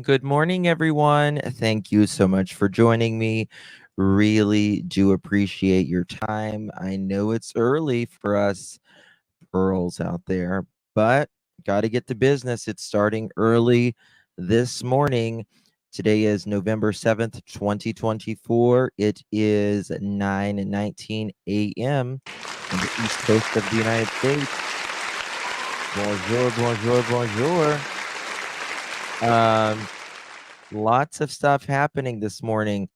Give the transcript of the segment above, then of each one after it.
Good morning, everyone. Thank you so much for joining me. Really do appreciate your time. I know it's early for us pearls out there, but got to get to business. It's starting early this morning. Today is November 7th, 2024. It is 9:19 a.m. on the East Coast of the United States. Bonjour, bonjour, bonjour. Lots of stuff happening this morning.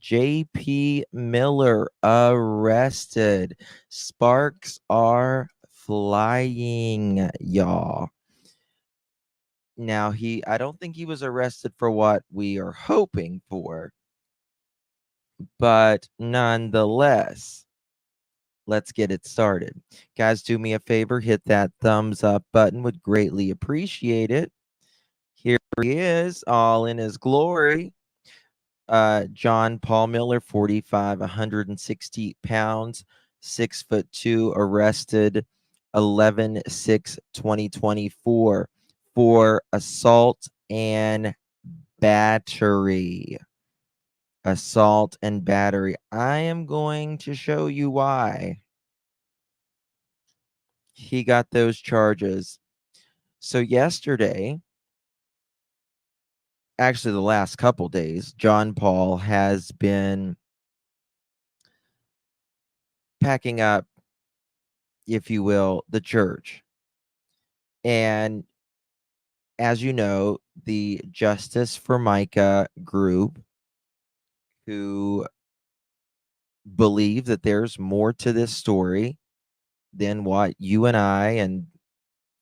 JP Miller arrested. Sparks are flying, y'all. Now, I don't think he was arrested for what we are hoping for, but nonetheless, let's get it started. Guys, do me a favor, hit that thumbs up button, would greatly appreciate it. Here he is, all in his glory. John Paul Miller, 45, 160 pounds, 6'2", arrested 11/6/2024 for assault and battery. Assault and battery. I am going to show you why he got those charges. So yesterday, actually the last couple days, John Paul has been packing up, if you will, the church. And as you know, the Justice for Micah group, who believe that there's more to this story than what you and I and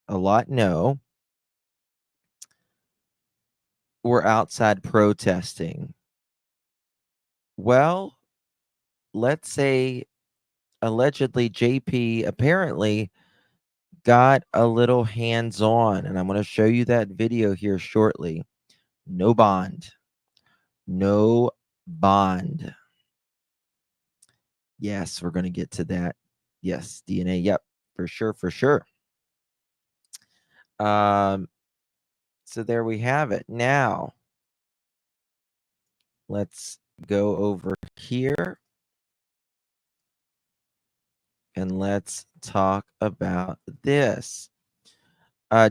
a lot know, were outside protesting. Well, let's say allegedly JP apparently got a little hands-on, and I'm going to show you that video here shortly. No bond. No bond. Yes, we're going to get to that. Yes, DNA. Yep, for sure, for sure. So there we have it. Now, let's go over here and let's talk about this.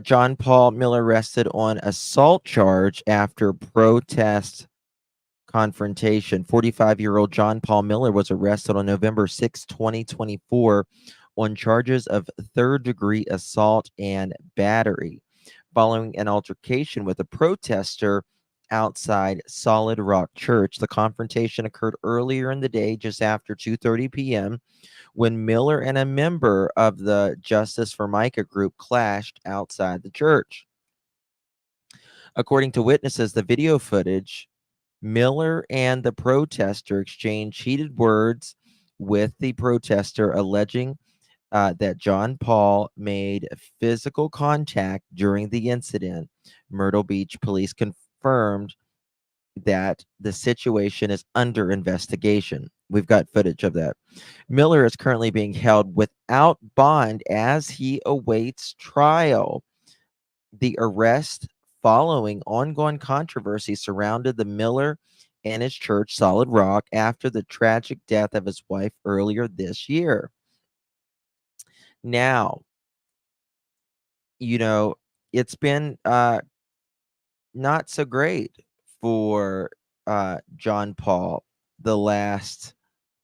John Paul Miller arrested on assault charge after protest confrontation. 45-year-old John Paul Miller was arrested on November 6, 2024 on charges of third-degree assault and battery following an altercation with a protester outside Solid Rock Church. The confrontation occurred earlier in the day, just after 2:30 p.m., when Miller and a member of the Justice for Micah group clashed outside the church. According to witnesses, the video footage, Miller and the protester exchanged heated words with the protester, alleging that John Paul made physical contact during the incident. Myrtle Beach police confirmed that the situation is under investigation. We've got footage of that. Miller is currently being held without bond as he awaits trial. The arrest following ongoing controversy surrounded the Miller and his church, Solid Rock, after the tragic death of his wife earlier this year. Now, it's been not so great for John Paul the last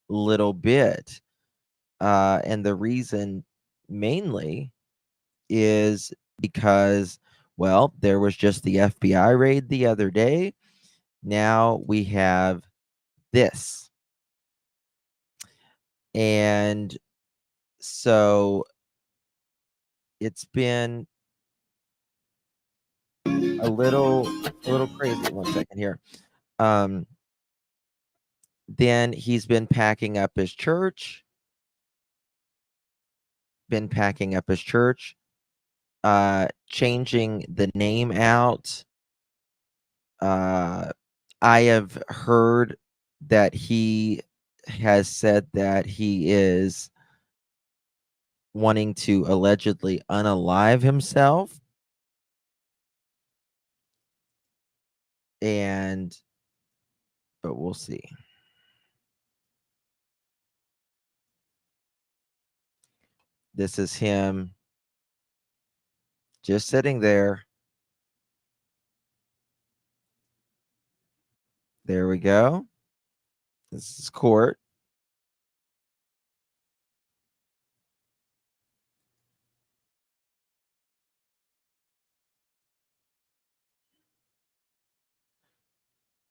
little bit. And the reason mainly is because, well, there was just the FBI raid the other day. Now we have this. And so it's been a little crazy. 1 second here. Then he's been packing up his church. Changing the name out. I have heard that he has said that he is wanting to allegedly unalive himself. but we'll see. This is him just sitting there. There we go. This is court.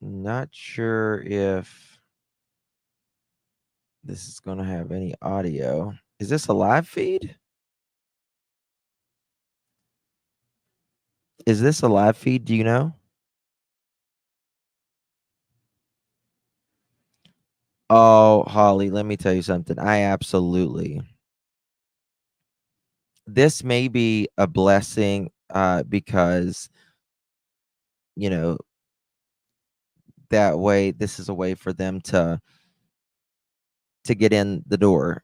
Not sure if this is going to have any audio. Is this a live feed? Is this a live feed? Do you know? Oh, Holly, let me tell you something. This may be a blessing because, you know, that way, this is a way for them to get in the door.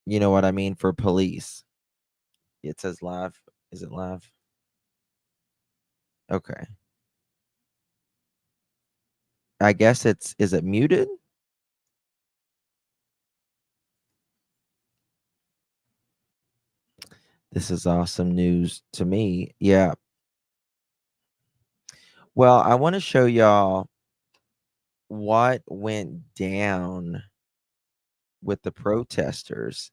You know what I mean? For police. It says live. Is it live? Okay. I guess is it muted? This is awesome news to me. Yeah. Well, I want to show y'all what went down with the protesters.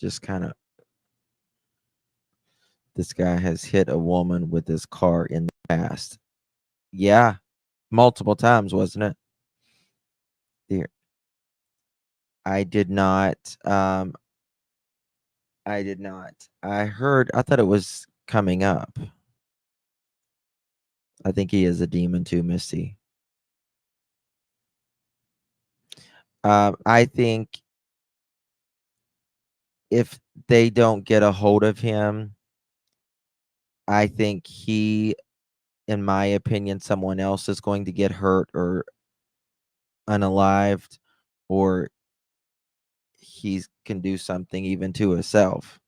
Just kind of, this guy has hit a woman with his car in the past. Yeah, multiple times, wasn't it? Here. I did not. I did not. I thought it was coming up. I think he is a demon too, Misty. I think if they don't get a hold of him, I think he, in my opinion, someone else is going to get hurt or unalived, or he can do something even to himself.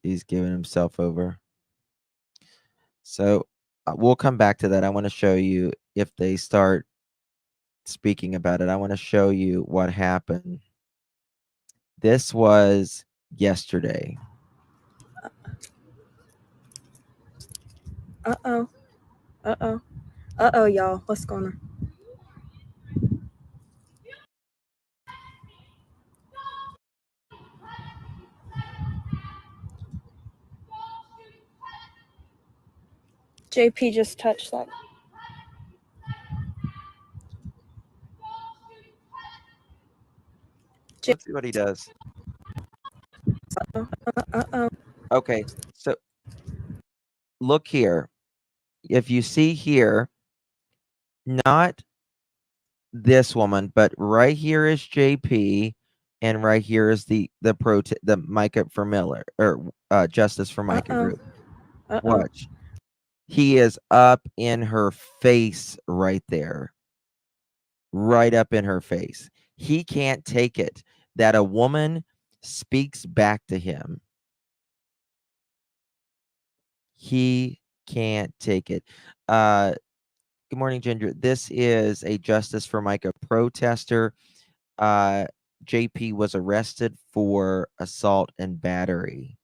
He's giving himself over. So we'll come back to that. I want to show you if they start speaking about it. I want to show you what happened. This was yesterday. Uh-oh. Uh-oh. Uh-oh, y'all. What's going on? JP just touched that. Let's see what he does. Uh-oh. Okay, so look here. If you see here, not this woman, but right here is JP, and right here is the Micah for Miller, or Justice for Micah group. Watch. He is up in her face right there. Right up in her face. He can't take it that a woman speaks back to him. He can't take it. Good morning, Ginger. This is a Justice for Micah protester. JP was arrested for assault and battery,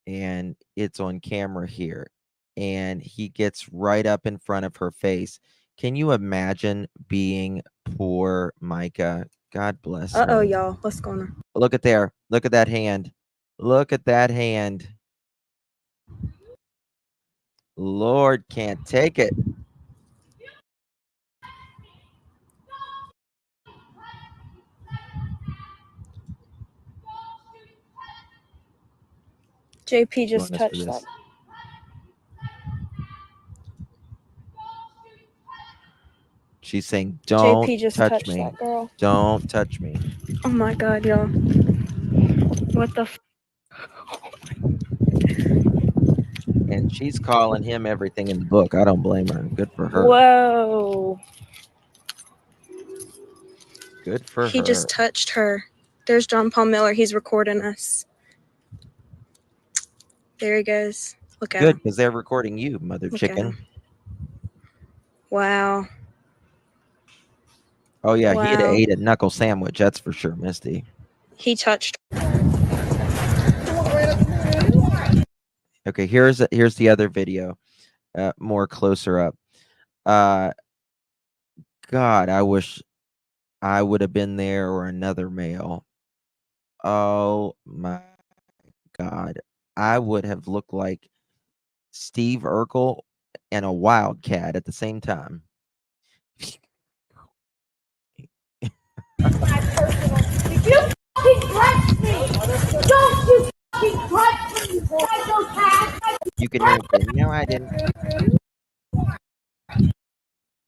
and it's on camera here. And he gets right up in front of her face. Can you imagine being poor Micah? God bless her. Uh-oh, y'all. What's going on? Look at there. Look at that hand. Look at that hand. Lord can't take it. JP just touched that. She's saying, "Don't JP just touch touched me. that girl. Don't touch me." Oh my God, y'all. What the And she's calling him everything in the book. I don't blame her. Good for her. Whoa. Good for her. He just touched her. There's John Paul Miller. He's recording us. There he goes. Look at Good, him. because they're recording you, mother Look at chicken. him. Wow. Oh yeah, he had Wow. ate a knuckle sandwich. That's for sure, Misty. He touched. Okay, here's the other video, more closer up. God, I wish I would have been there or another male. Oh my God, I would have looked like Steve Urkel and a wildcat at the same time. If you fucking touch me, don't you fucking touch me, psychopath. You can hear him say, "No, I didn't."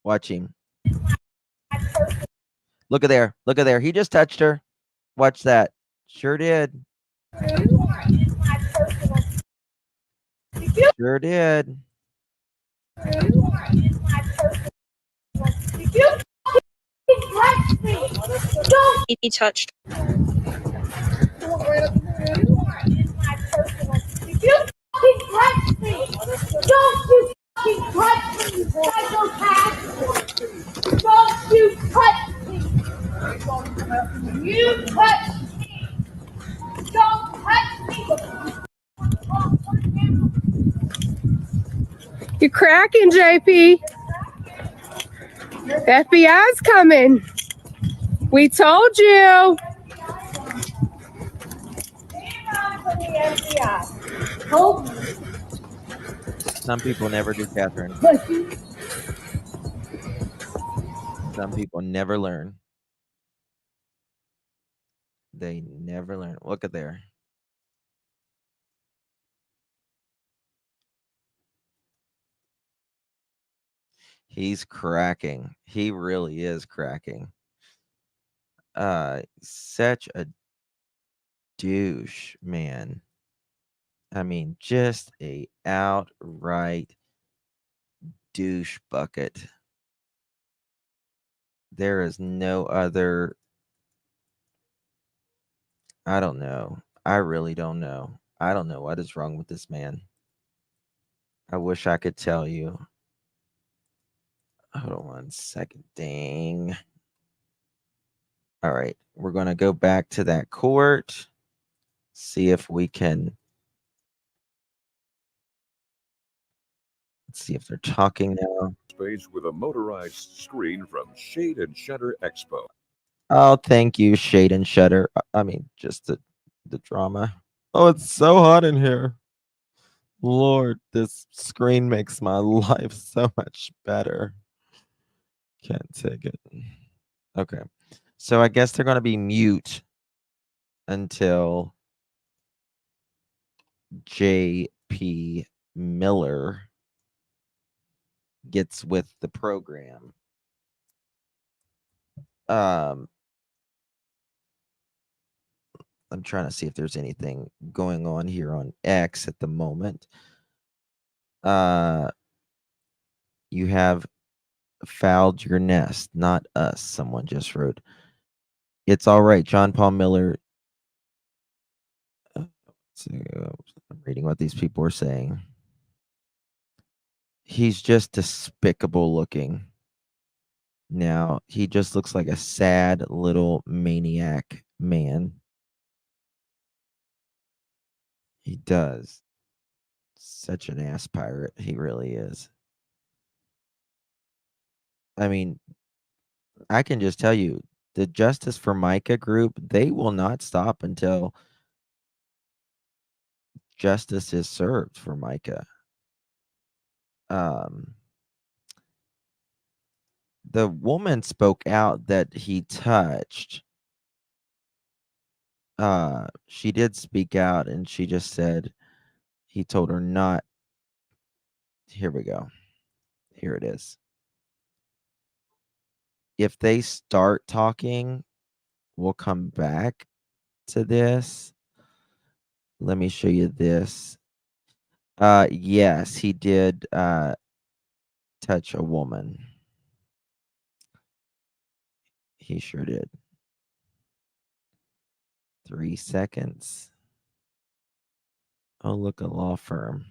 Watch him. Look at there. Look at there. He just touched her. Watch that. Sure did. Sure did. If you fucking touch me, don't. He touched. If you fucking touch me, don't you fucking touch me, psychopath. Don't you touch me. You touch me. Don't touch me. You're cracking, JP. FBI's coming. We told you. Some people never do, Catherine. Some people never learn. They never learn. Look at there. He's cracking. He really is cracking. Such a douche, man. I mean, just a outright douche bucket. There is no other. I don't know. I really don't know. I don't know what is wrong with this man. I wish I could tell you. Hold on 1 second. Dang. All right. We're going to go back to that court. See if we can. Let's see if they're talking now. Space with a motorized screen from Shade and Shutter Expo. Oh, thank you, Shade and Shutter. I mean, just the drama. Oh, it's so hot in here. Lord, this screen makes my life so much better. Can't take it. Okay. So I guess they're going to be mute until J.P. Miller gets with the program. I'm trying to see if there's anything going on here on X at the moment. You have fouled your nest, not us. Someone just wrote. It's all right. John Paul Miller. I'm reading what these people are saying. He's just despicable looking. Now, he just looks like a sad little maniac man. He does. Such an ass pirate. He really is. I mean, I can just tell you, the Justice for Micah group, they will not stop until justice is served for Micah. The woman spoke out that he touched. She did speak out, and she just said he told her not. Here we go. Here it is. If they start talking, we'll come back to this. Let me show you this. Yes, he did touch a woman. He sure did. 3 seconds. Oh, look, a law firm.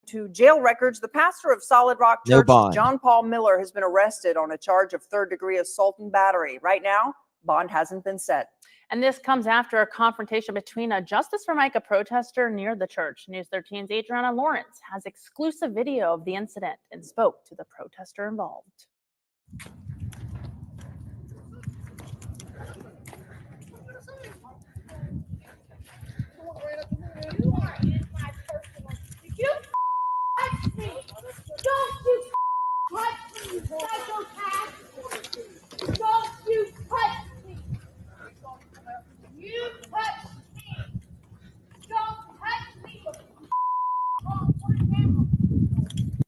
To jail records, the pastor of Solid Rock No Church, bond. John Paul Miller, has been arrested on a charge of third-degree assault and battery. Right now, bond hasn't been set. And this comes after a confrontation between a Justice for Micah protester near the church. News 13's Adriana Lawrence has exclusive video of the incident and spoke to the protester involved. Don't you touch me, psychopath! Don't you touch me! You touch me! Don't touch me!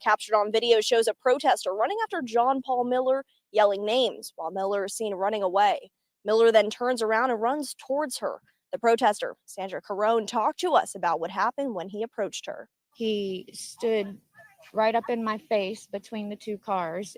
Captured on video shows a protester running after John Paul Miller, yelling names, while Miller is seen running away. Miller then turns around and runs towards her. The protester, Sandra Carone, talked to us about what happened when he approached her. He stood right up in my face between the two cars.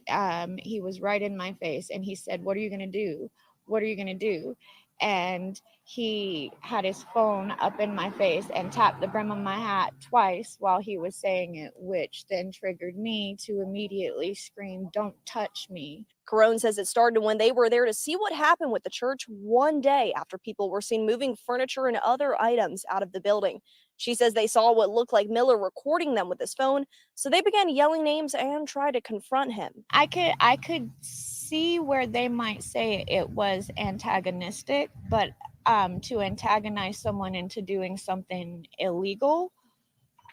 He was right in my face and he said, "What are you going to do? What are you going to do?" And he had his phone up in my face and tapped the brim of my hat twice while he was saying it, which then triggered me to immediately scream, "Don't touch me." Carone says it started when they were there to see what happened with the church one day after people were seen moving furniture and other items out of the building. She says they saw what looked like Miller recording them with his phone, so they began yelling names and tried to confront him. I could see where they might say it was antagonistic, but to antagonize someone into doing something illegal,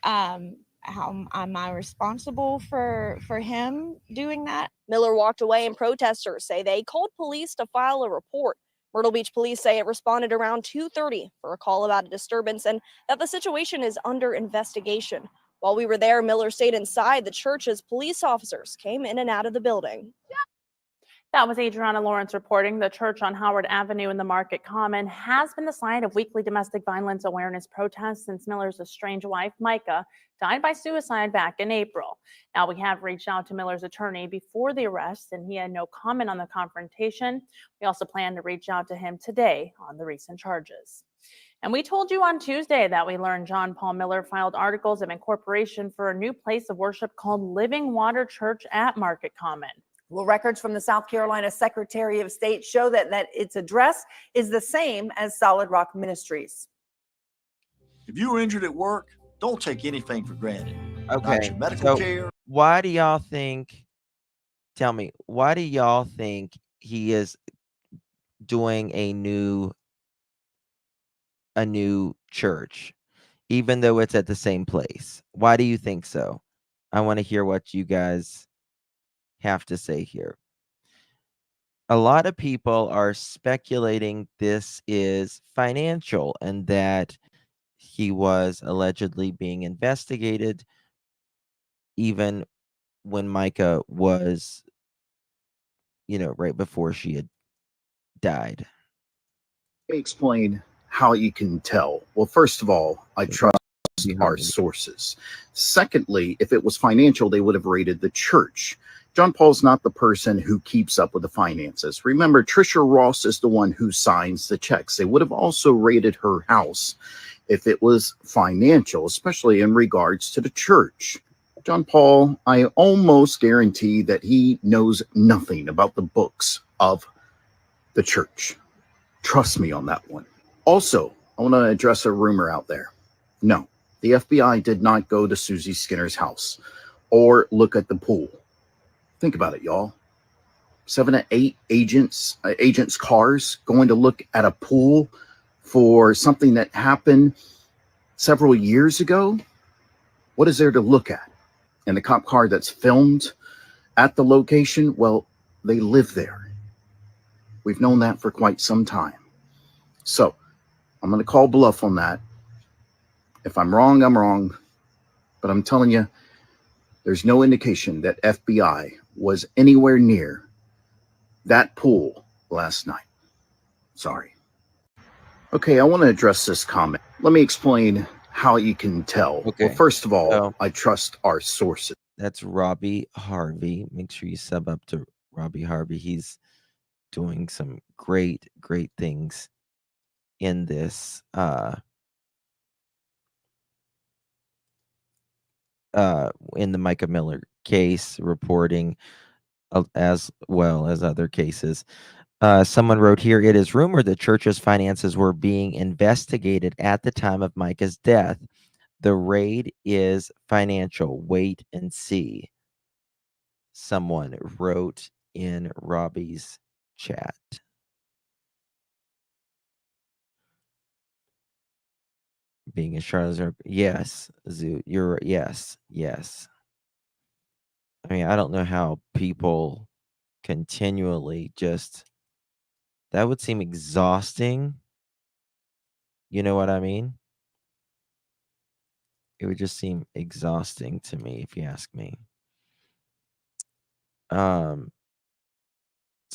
how am I responsible for him doing that? Miller walked away and protesters say they called police to file a report. Myrtle Beach police say it responded around 2:30 for a call about a disturbance and that the situation is under investigation. While we were there, Miller stayed inside the church as police officers came in and out of the building. That was Adriana Lawrence reporting. The church on Howard Avenue in the Market Common has been the site of weekly domestic violence awareness protests since Miller's estranged wife, Micah, died by suicide back in April. Now, we have reached out to Miller's attorney before the arrest, and he had no comment on the confrontation. We also plan to reach out to him today on the recent charges. And we told you on Tuesday that we learned John Paul Miller filed articles of incorporation for a new place of worship called Living Water Church at Market Common. Well, records from the South Carolina Secretary of State show that its address is the same as Solid Rock Ministries. If you were injured at work, don't take anything for granted. Not Okay, your medical so care. why do y'all think, tell me, why do y'all think he is doing a new church, even though it's at the same place? Why do you think so? I want to hear what you guys have to say here. A lot of people are speculating this is financial and that he was allegedly being investigated even when Micah was, right before she had died. Let me explain how you can tell. Well, first of all, I trust our sources. Secondly, if it was financial, they would have raided the church. John Paul's not the person who keeps up with the finances. Remember, Trisha Ross is the one who signs the checks. They would have also raided her house if it was financial, especially in regards to the church. John Paul, I almost guarantee that he knows nothing about the books of the church. Trust me on that one. Also, I want to address a rumor out there. No, the FBI did not go to Susie Skinner's house or look at the pool. Think about it, y'all. 7 to 8 agents' cars going to look at a pool for something that happened several years ago. What is there to look at? And the cop car that's filmed at the location, well, they live there. We've known that for quite some time. So I'm going to call bluff on that. If I'm wrong, I'm wrong. But I'm telling you, there's no indication that FBI was anywhere near that pool last night. Sorry. Okay, I want to address this comment. Let me explain how you can tell. Okay. Well, first of all, I trust our sources. That's Robbie Harvey. Make sure you sub up to Robbie Harvey. He's doing some great things in this in the Micah Miller case, reporting as well as other cases. Someone wrote here, it is rumored that church's finances were being investigated at the time of Micah's death. The raid is financial. Wait and see. Someone wrote in Robbie's chat. Being a Charlotte, yes, Zoo, yes. I mean, I don't know how people continually just, that would seem exhausting. You know what I mean? It would just seem exhausting to me, if you ask me. Let's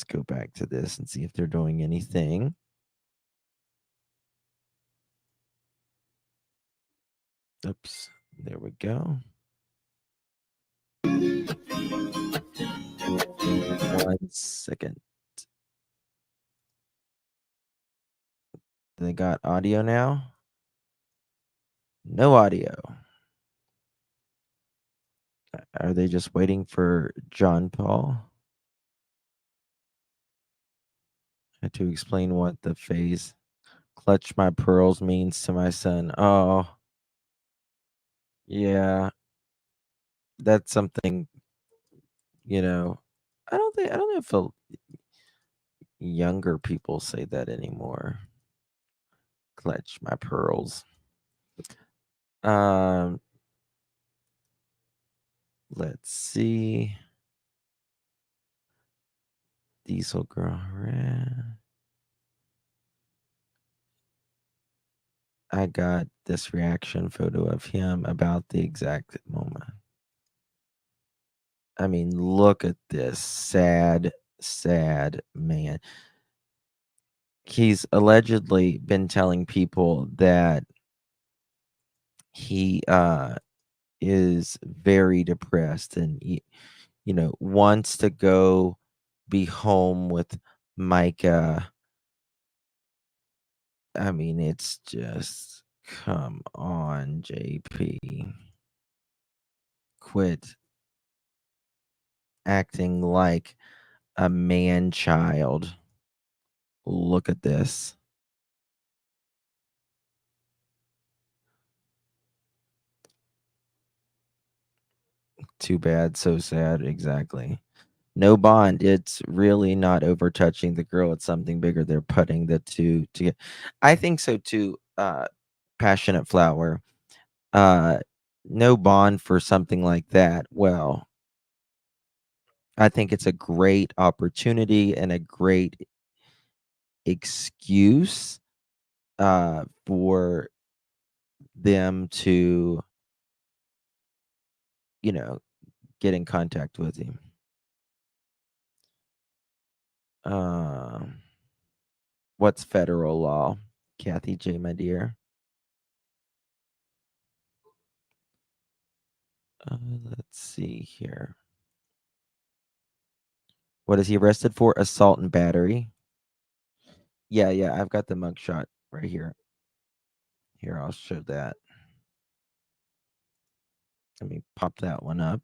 go back to this and see if they're doing anything. Oops, there we go. 1 second. They got audio now? No audio. Are they just waiting for John Paul? I had to explain what the phrase "clutch my pearls" means to my son. Oh, yeah. That's something, you know, I don't know if younger people say that anymore. Clutch my pearls. Let's see. Diesel girl. I got this reaction photo of him about the exact moment. I mean, look at this sad man. He's allegedly been telling people that he is very depressed and he, wants to go be home with Micah. I mean, it's just, come on, JP. Quit acting like a man child. Look at this. Too bad, so sad. Exactly. No bond. It's really not over touching the girl. It's something bigger. They're putting the two together. I think so too. Passionate Flower. No bond for something like that. Well, I think it's a great opportunity and a great excuse for them to, get in contact with him. What's federal law? Kathy J, my dear. Let's see here. What is he arrested for? Assault and battery. Yeah, I've got the mugshot right here. Here, I'll show that. Let me pop that one up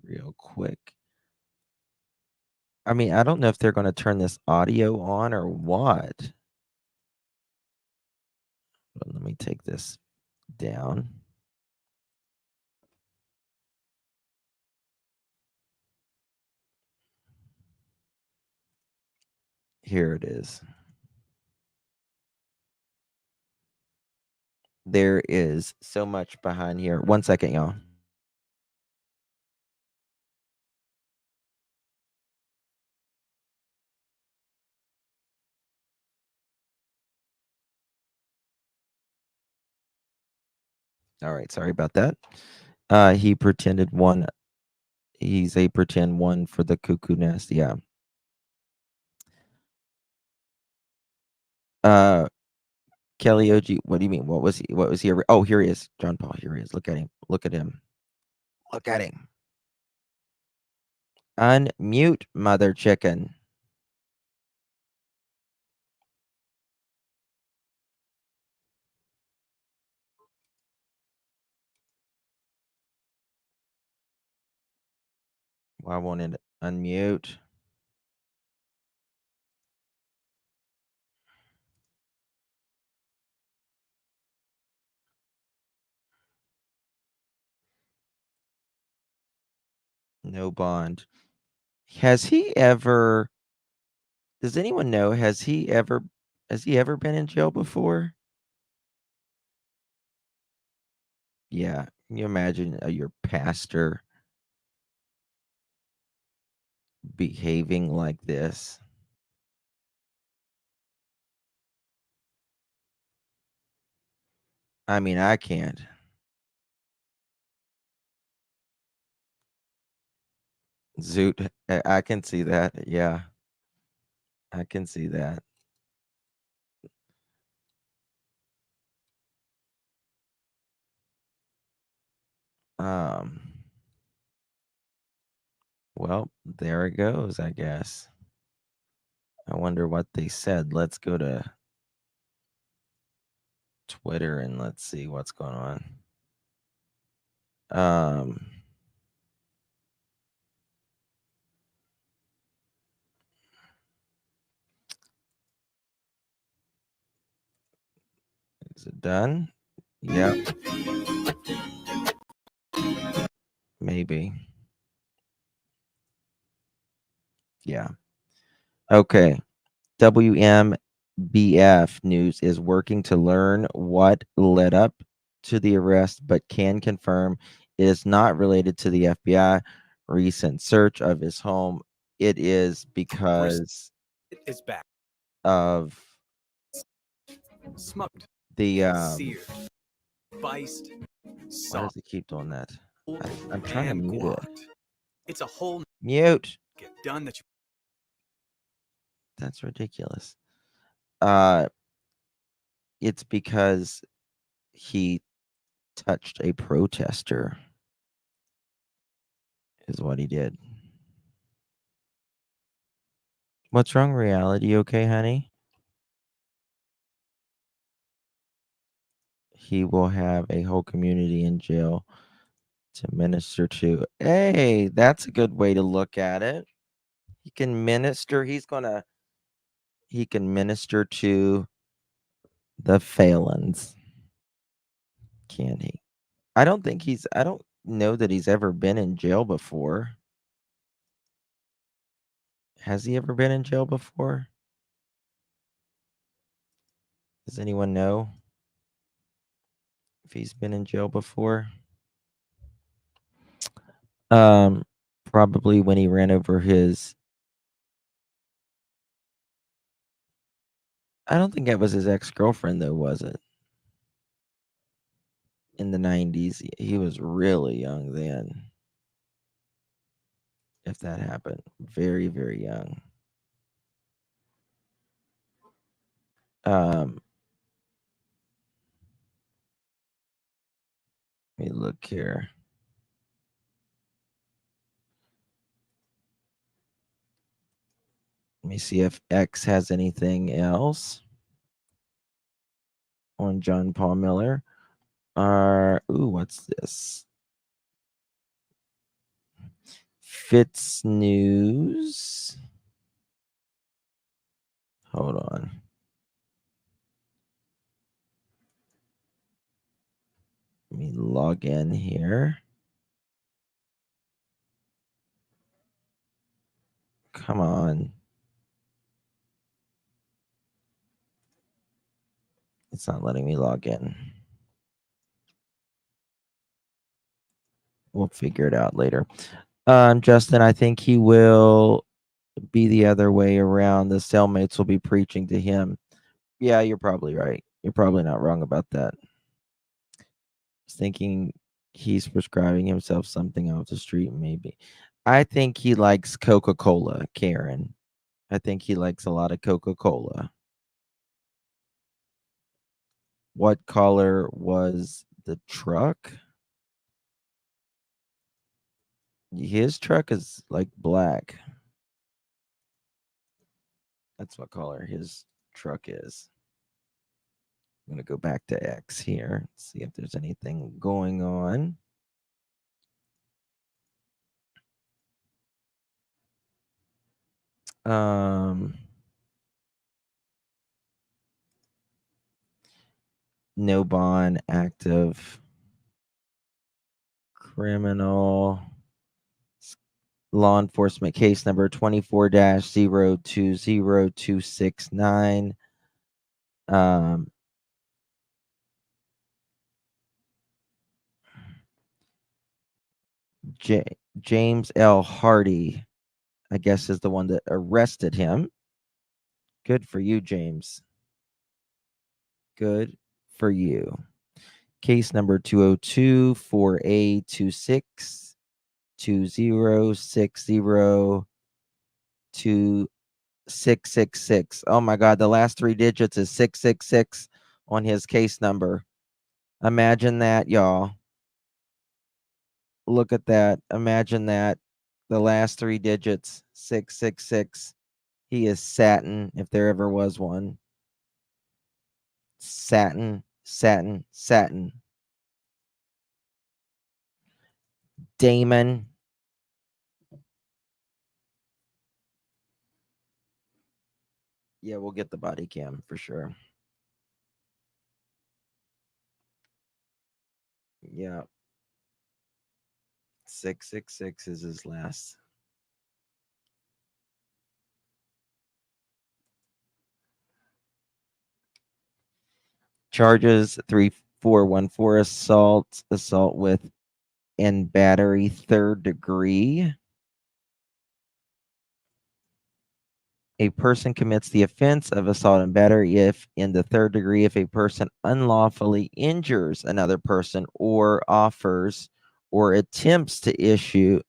real quick. I mean, I don't know if they're going to turn this audio on or what. But let me take this down. Here it is. There is so much behind here. 1 second, y'all. All right, sorry about that. He pretended one. He's a pretend one for the cuckoo nest. Yeah. Kelly OG, what do you mean? What was he? Oh, here he is. John Paul. Here he is. Look at him. Look at him. Look at him. Unmute, mother chicken. Why won't it unmute? No bond. Has he ever? Does anyone know? Has he ever been in jail before? Yeah. Can you imagine your pastor behaving like this? I mean, I can't. Zoot. I can see that. Yeah. I can see that. Um, well, there it goes, I guess. I wonder what they said. Let's go to Twitter and let's see what's going on. Is it done? Yep. Maybe. Yeah. Okay. WMBF News is working to learn what led up to the arrest, but can confirm it is not related to the FBI recent search of his home. It is because is back. of Smoked, the seared, spiced, why salt, does it keep doing that? I'm trying to and mute it. guac. It's a whole Mute. get done that you. That's ridiculous. It's because he touched a protester, is what he did. What's wrong, reality? Okay, honey? He will have a whole community in jail to minister to. Hey, that's a good way to look at it. He can minister. He can minister to the Phalons. Can he? I don't know that he's ever been in jail before. Has he ever been in jail before? Does anyone know if he's been in jail before? Probably when he ran over his. I don't think that was his ex-girlfriend though, was it? In the 90s, he was really young then. If that happened, very, very young. Let me look here. Let me see if X has anything else on John Paul Miller. What's this? Fitz News. Hold on. Let me log in here. Come on. It's not letting me log in. We'll figure it out later. Justin, I think he will be the other way around. The cellmates will be preaching to him. Yeah, you're probably right. You're probably not wrong about that. I was thinking he's prescribing himself something off the street, maybe. I think he likes Coca-Cola, Karen. I think he likes a lot of Coca-Cola. What color was the truck? His truck is like black. That's what color his truck is. I'm going to go back to X here, see if there's anything going on. No bond, active criminal, law enforcement case number 24-020269. James L. Hardy, I guess, is the one that arrested him. Good for you, James. Good for you. Case number 202-4A26 20602666. Oh my God, the last three digits is 666 on his case number. Imagine that, y'all. Look at that. Imagine that. The last three digits, 666. He is satin, if there ever was one. Satin, satin, satin. Damon. Yeah, we'll get the body cam for sure. Yeah. 666 is his last. Charges 3414 assault with and battery, third degree. A person commits the offense of assault and battery if, in the third degree, if a person unlawfully injures another person or offers or attempts to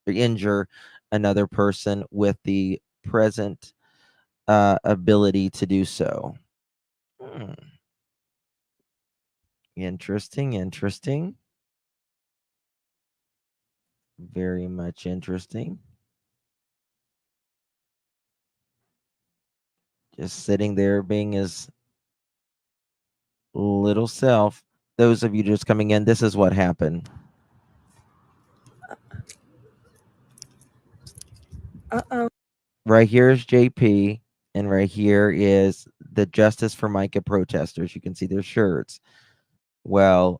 injure another person with the present ability to do so. Interesting, interesting. Very much interesting. Just sitting there being his little self. Those of you just coming in, this is what happened. Uh-oh. Right here is JP, and right here is the Justice for Micah protesters. You can see their shirts. Well,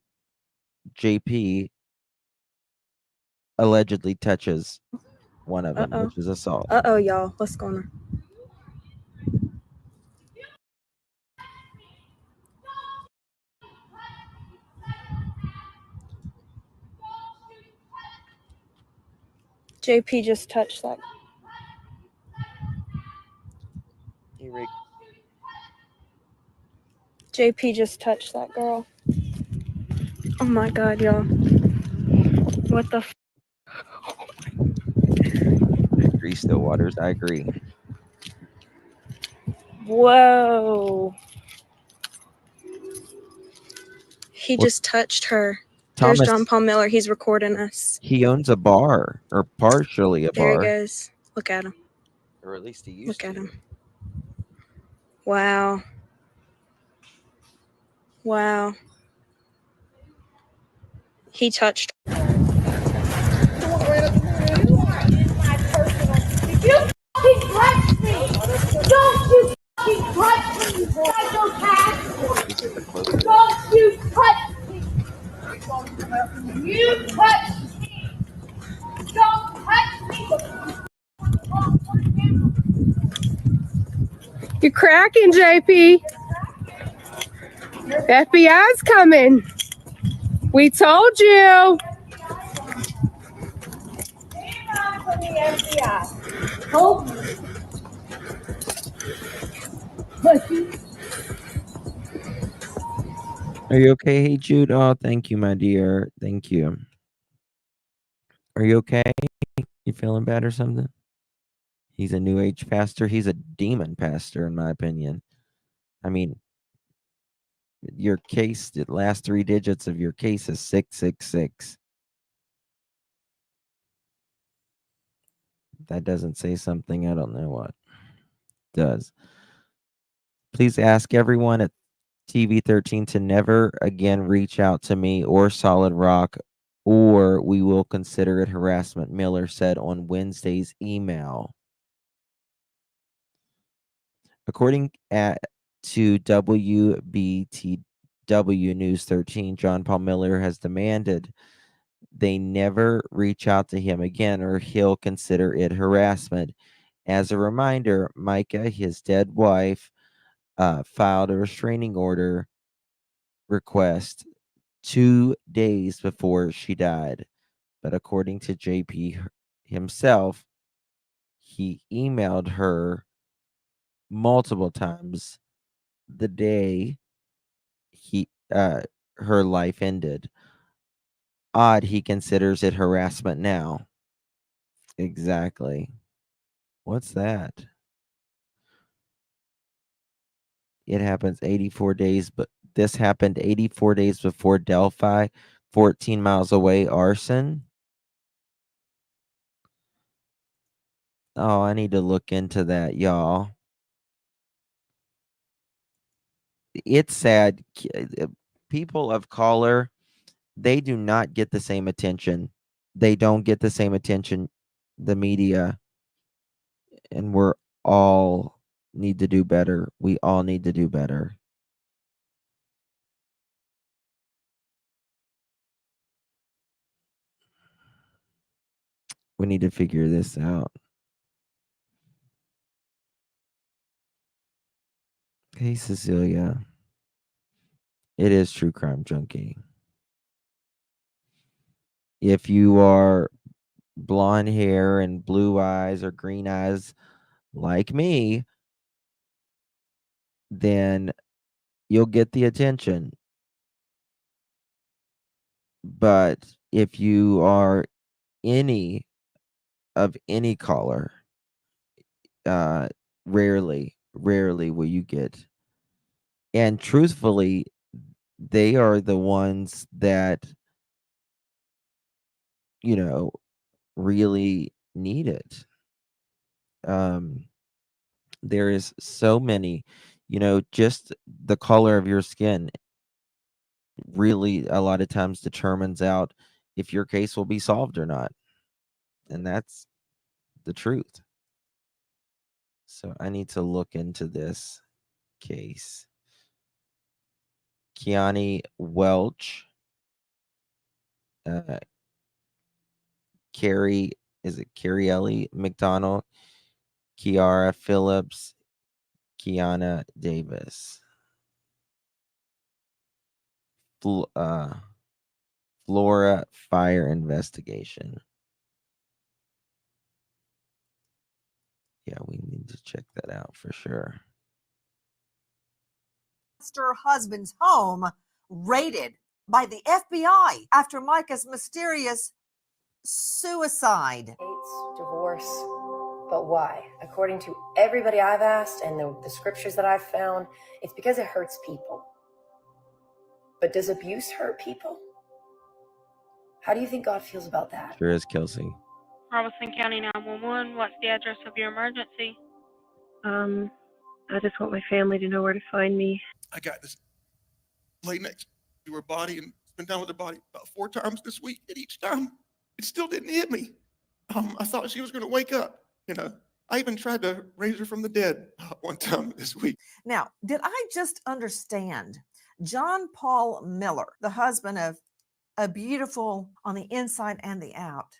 JP allegedly touches one of them, which is assault. Uh-oh, y'all. What's going on? JP just touched that. JP just touched that girl. Oh my God, y'all. What the I agree, Stillwaters. I agree. Whoa. He just touched her. There's Thomas, John Paul Miller. He's recording us. he owns a bar, or partially a There bar. he goes. Look at him. Or at least he used Look to. at him. Wow. Wow. He touched. You fucking touch me! Don't you fucking touch me, you psychopath! Don't you touch me! You touch me! Don't touch me! You're cracking, JP. The FBI's coming. We told you. Told me. Are you okay? Hey, Jude. Oh, thank you, my dear. Thank you. Are you okay? You feeling bad or something? He's a new age pastor. He's a demon pastor, in my opinion. I mean, your case, the last three digits of your case is 666. That doesn't say something. I don't know what does. Please ask everyone at TV13 to never again reach out to me or Solid Rock, or we will consider it harassment, Miller said on Wednesday's email. According to WBTW News 13, John Paul Miller has demanded they never reach out to him again or he'll consider it harassment. As a reminder, Micah, his dead wife, filed a restraining order request 2 days before she died. But according to JP himself, he emailed her multiple times the day her life ended. Odd he considers it harassment now. Exactly. What's that? It happens 84 days, but this happened 84 days before Delphi, 14 miles away, arson. Oh, I need to look into that, y'all. It's sad. People of color, they do not get the same attention. They don't get the same attention, the media, and we're all need to do better. We all need to do better. We need to figure this out. Hey, Cecilia. It is True Crime Junkie. If you are blonde hair and blue eyes or green eyes like me, then you'll get the attention. But if you are any of any color, rarely will you get. And truthfully, they are the ones that, really need it. There is so many, just the color of your skin really a lot of times determines out if your case will be solved or not. And that's the truth. So I need to look into this case. Keani Welch, Carrie, is it Carrie Ellie McDonald, Kiara Phillips, Kiana Davis. Flora fire investigation. Yeah, we need to check that out for sure. Her husband's home raided by the FBI after Micah's mysterious suicide. Divorce, but why? According to everybody I've asked and the scriptures that I've found, it's because it hurts people. But does abuse hurt people? How do you think God feels about that? Sure is, Kelsey. Robeson County 911. What's the address of your emergency? I just want my family to know where to find me. I got this lay next to her body and spent time with her body about 4 times this week, and each time it still didn't hit me. I thought she was going to wake up. I even tried to raise her from the dead one time this week. Now, did I just understand John Paul Miller, the husband of a beautiful on the inside and the out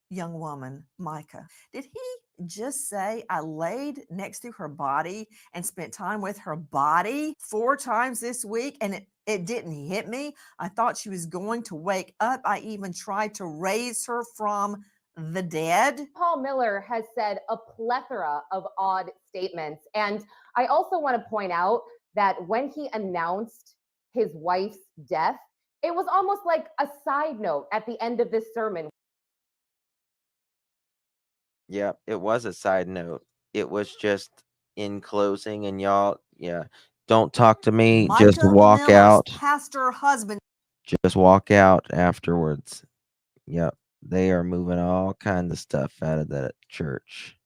young woman, Micah, did he just say I laid next to her body and spent time with her body 4 times this week and it didn't hit me? I thought she was going to wake up. I even tried to raise her from the dead. Paul Miller has said a plethora of odd statements. And I also want to point out that when he announced his wife's death, it was almost like a side note at the end of this sermon. Yeah, it was a side note. It was just in closing, and y'all, don't talk to me. Micah just walk Miller's out. pastor husband. Just walk out afterwards. Yep, they are moving all kinds of stuff out of that church.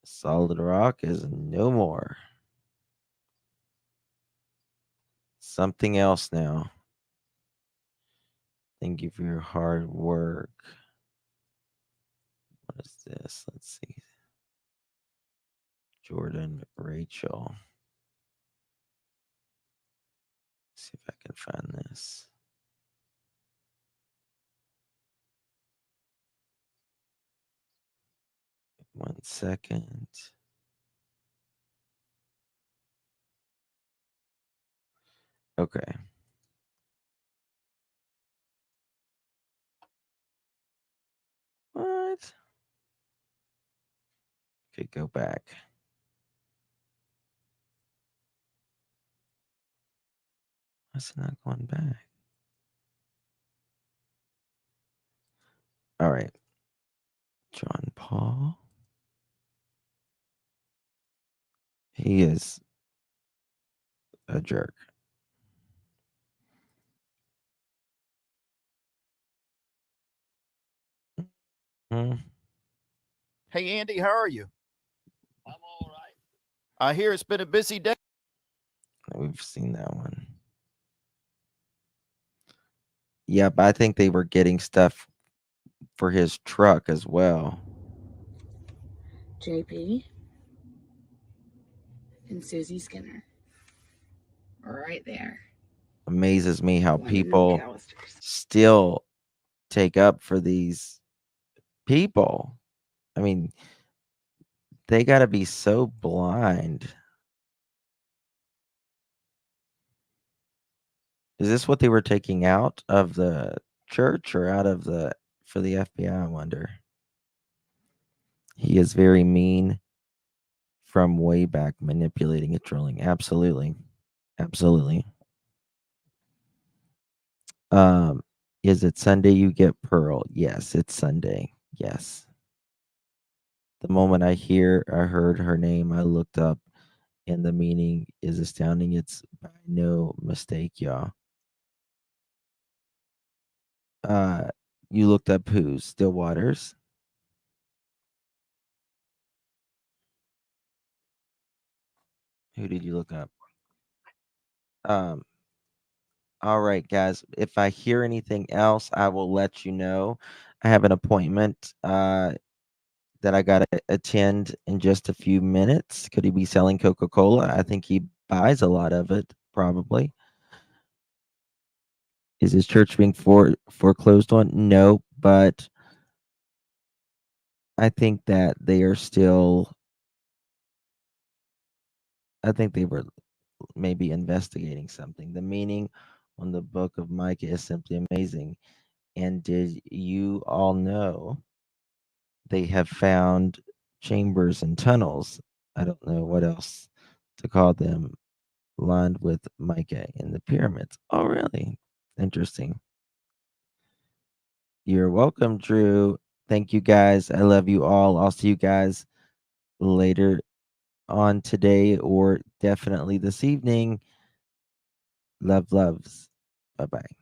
Solid Rock is no more. Something else now. Thank you for your hard work. What is this? Let's see. Jordan Rachel. See if I can find this. One second. Okay. What? Okay, go back. What's not going back? All right. John Paul. He is a jerk. Mm, Hey, Andy, how are you? I'm all right. I hear it's been a busy day. we've seen that one. Yep, I think they were getting stuff for his truck as well. JP and Susie Skinner. Right there. Amazes me how One of the people McAllisters. still take up for these people. I mean, they got to be so blind. Is this what they were taking out of the church or out of the for the FBI? I wonder. He is very mean from way back, manipulating and trolling. Absolutely. Absolutely. Is it Sunday you get Pearl? Yes, it's Sunday. Yes. The moment I heard her name, I looked up and the meaning is astounding. It's by no mistake, y'all. You looked up who? Still Waters? Who did you look up? Um, all right, guys. If I hear anything else, I will let you know. I have an appointment that I gotta attend in just a few minutes. Could he be selling Coca-Cola? I think he buys a lot of it, probably. Is his church being foreclosed on? No, but I think that they are still. I think they were maybe investigating something. The meaning on the book of Micah is simply amazing. And did you all know they have found chambers and tunnels? I don't know what else to call them, lined with mica in the pyramids. Oh, really? Interesting. You're welcome, Drew. Thank you guys. I love you all. I'll see you guys later on today or definitely this evening. Love, loves. Bye bye.